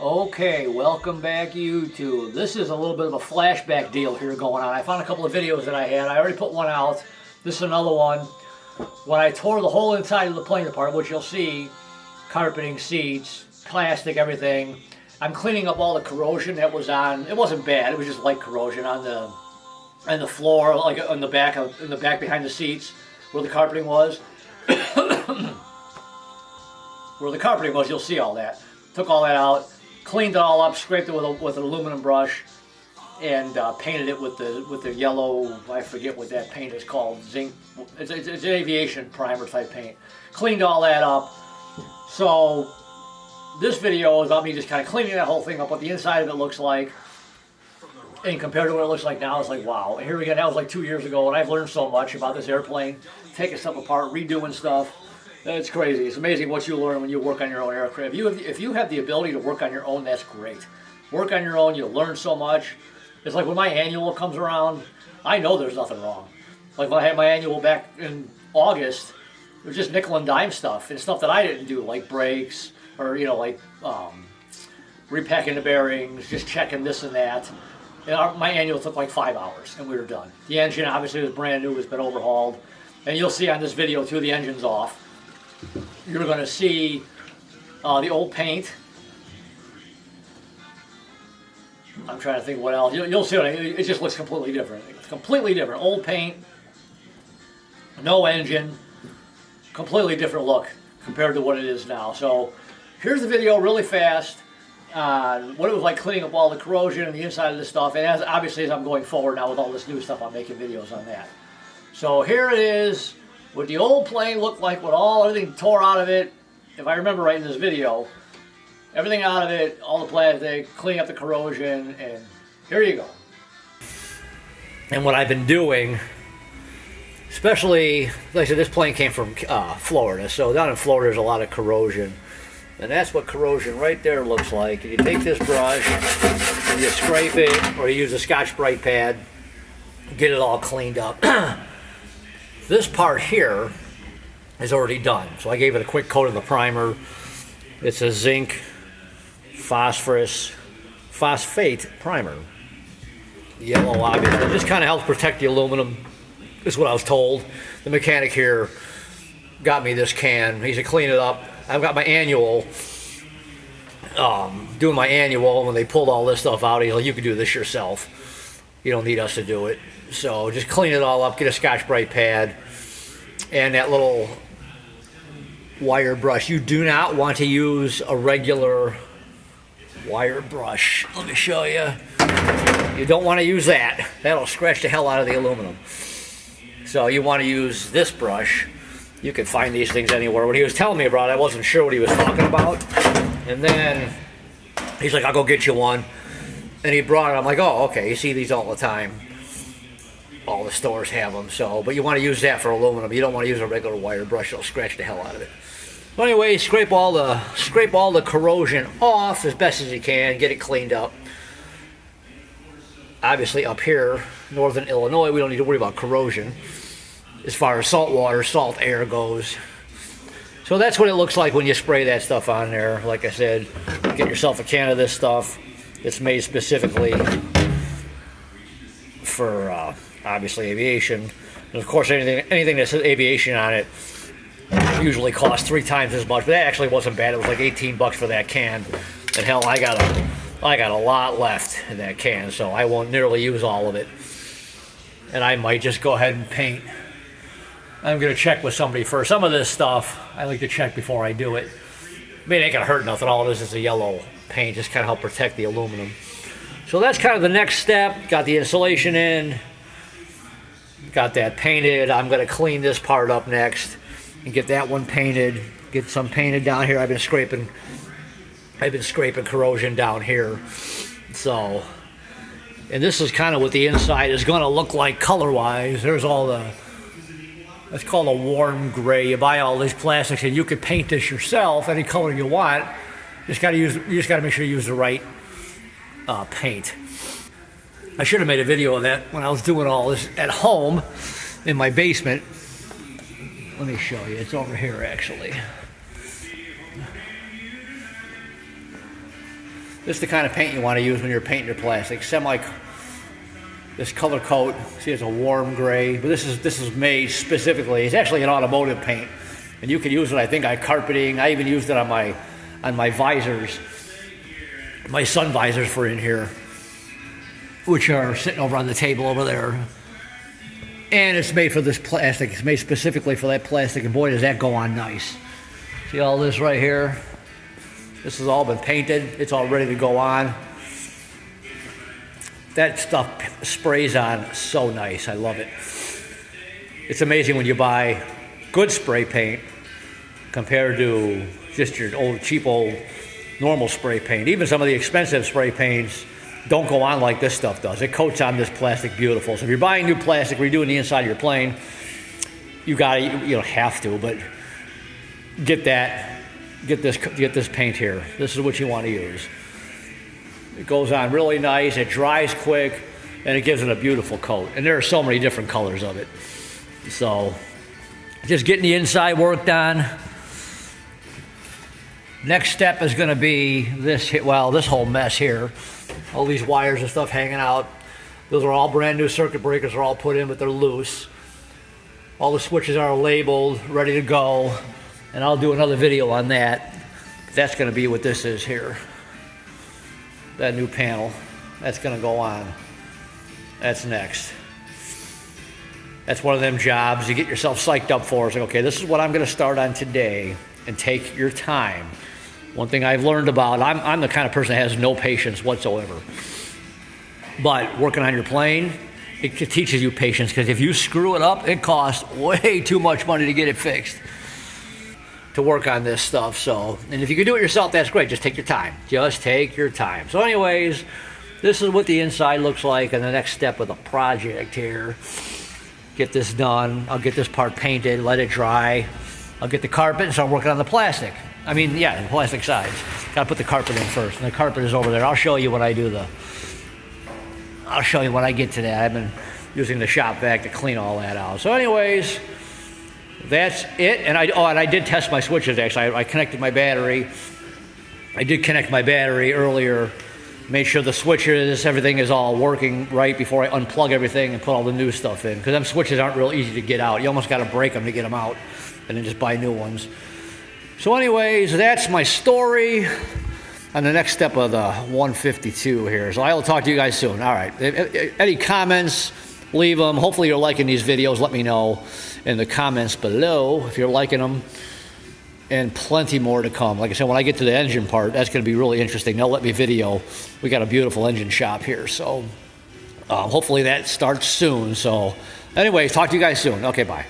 Okay, welcome back YouTube. This is a little bit of a flashback deal here going on. I found a couple of videos that I had. I already put one out. This is another one. When I tore the whole inside of the plane apart, which you'll see, carpeting, seats, plastic, everything. I'm cleaning up all the corrosion that was on. It wasn't bad. It was just light corrosion on the floor, like in the back behind the seats, where the carpeting was. Where the carpeting was, you'll see all that. Took all that out. Cleaned it all up, scraped it with an aluminum brush, and painted it with the yellow, I forget what that paint is called, zinc. It's an aviation primer type paint. Cleaned all that up. So this video is about me just kind of cleaning that whole thing up, what the inside of it looks like. And compared to what it looks like now, it's like, wow. And here we go, that was like 2 years ago, and I've learned so much about this airplane, taking stuff apart, redoing stuff. It's crazy. It's amazing what you learn when you work on your own aircraft. If you have the ability to work on your own, that's great. Work on your own, you'll learn so much. It's like when my annual comes around, I know there's nothing wrong. Like when I had my annual back in August, it was just nickel and dime stuff, and stuff that I didn't do, like brakes, or repacking the bearings, just checking this and that. And my annual took like 5 hours, and we were done. The engine obviously was brand new, it's been overhauled. And you'll see on this video too, the engine's off. You're going to see the old paint. I'm trying to think what else. You'll see it just looks completely different. It's completely different. Old paint, no engine, completely different look compared to what it is now. So here's the video really fast on what it was like cleaning up all the corrosion and the inside of this stuff. And obviously as I'm going forward now with all this new stuff, I'm making videos on that. So here it is. What the old plane looked like with everything tore out of it, if I remember right in this video, everything out of it, all the plastic, cleaning up the corrosion, and here you go. And what I've been doing, especially, like I said, this plane came from Florida, so down in Florida there's a lot of corrosion. And that's what corrosion right there looks like. You take this brush, and you scrape it, or you use a Scotch-Brite pad, get it all cleaned up. This part here is already done. So I gave it a quick coat of the primer. It's a zinc phosphate primer. Yellow, obviously. It just kind of helps protect the aluminum, is what I was told. The mechanic here got me this can. He said, clean it up. I've got my annual, doing my annual. When they pulled all this stuff out, he's like, you can do this yourself. You don't need us to do it. So just clean it all up, get a Scotch-Brite pad, and that little wire brush. You do not want to use a regular wire brush. Let me show you. You don't want to use that. That'll scratch the hell out of the aluminum. So you want to use this brush. You can find these things anywhere. When he was telling me about it, I wasn't sure what he was talking about. And then he's like, I'll go get you one. And he brought it. I'm like, oh, okay. You see these all the time. All the stores have them. So, but you want to use that for aluminum. You don't want to use a regular wire brush. It'll scratch the hell out of it. But anyway, scrape all the corrosion off as best as you can. Get it cleaned up. Obviously, up here, northern Illinois, we don't need to worry about corrosion as far as salt water, salt air goes. So that's what it looks like when you spray that stuff on there. Like I said, get yourself a can of this stuff. It's made specifically for obviously aviation. And of course, anything that says aviation on it usually costs 3 times as much. But that actually wasn't bad. It was like 18 bucks for that can. And hell, I got a lot left in that can, so I won't nearly use all of it. And I might just go ahead and paint. I'm going to check with somebody first. Some of this stuff, I like to check before I do it. I mean, it ain't going to hurt nothing. All this is a yellow paint, just kind of help protect the aluminum. So that's kind of the next step. Got the insulation in. Got that painted. I'm going to clean this part up next and get that one painted. Get some painted down here. I've been scraping corrosion down here. So, and this is kind of what the inside is going to look like color-wise. There's all the, it's called a warm gray. You buy all these plastics and you can paint this yourself any color you want. You just got to make sure you use the right paint. I should have made a video of that when I was doing all this at home in my basement. Let me show you. It's over here actually. This is the kind of paint you want to use when you're painting your plastic. This color coat, see, it's a warm gray, but this is made specifically. It's actually an automotive paint, and you can use it, I think, on carpeting. I even used it on my visors, my sun visors for in here, which are sitting over on the table over there. And it's made for this plastic. It's made specifically for that plastic, and boy, does that go on nice. See all this right here? This has all been painted. It's all ready to go on. That stuff sprays on so nice. I love it. It's amazing when you buy good spray paint compared to just your old cheap old normal spray paint. Even some of the expensive spray paints don't go on like this stuff does. It coats on this plastic beautiful. So if you're buying new plastic, redoing the inside of your plane, you don't have to, but get this paint here. This is what you want to use. It goes on really nice, it dries quick, and it gives it a beautiful coat. And there are so many different colors of it. So, just getting the inside worked on. Next step is going to be this whole mess here. All these wires and stuff hanging out. Those are all brand new circuit breakers, are all put in, but they're loose. All the switches are labeled, ready to go. And I'll do another video on that. That's going to be what this is here. That new panel, that's going to go on. That's next. That's one of them jobs you get yourself psyched up for. It's like, okay, this is what I'm going to start on today, and take your time. One thing I've learned about, I'm the kind of person that has no patience whatsoever. But working on your plane, it teaches you patience, because if you screw it up, it costs way too much money to get it fixed, to work on this stuff. So, and if you can do it yourself, that's great. Just take your time. Just take your time. So anyways, this is what the inside looks like, and the next step of the project here. Get this done. I'll get this part painted, let it dry. I'll get the carpet and start working on the plastic. The plastic sides. Gotta put the carpet in first, and the carpet is over there. I'll show you when I get to that. I've been using the shop vac to clean all that out. So anyways, that's it. And I did test my switches, actually. I connected my battery. I did connect my battery earlier. Made sure the switches, everything is all working right before I unplug everything and put all the new stuff in. Because them switches aren't real easy to get out. You almost got to break them to get them out, and then just buy new ones. So anyways, that's my story on the next step of the 152 here. So I will talk to you guys soon. All right. Any comments, leave them. Hopefully you're liking these videos. Let me know in the comments below if you're liking them. And plenty more to come. Like I said, when I get to the engine part, that's going to be really interesting. They'll let me video. We got a beautiful engine shop here. So hopefully that starts soon. So anyways, talk to you guys soon. Okay, bye.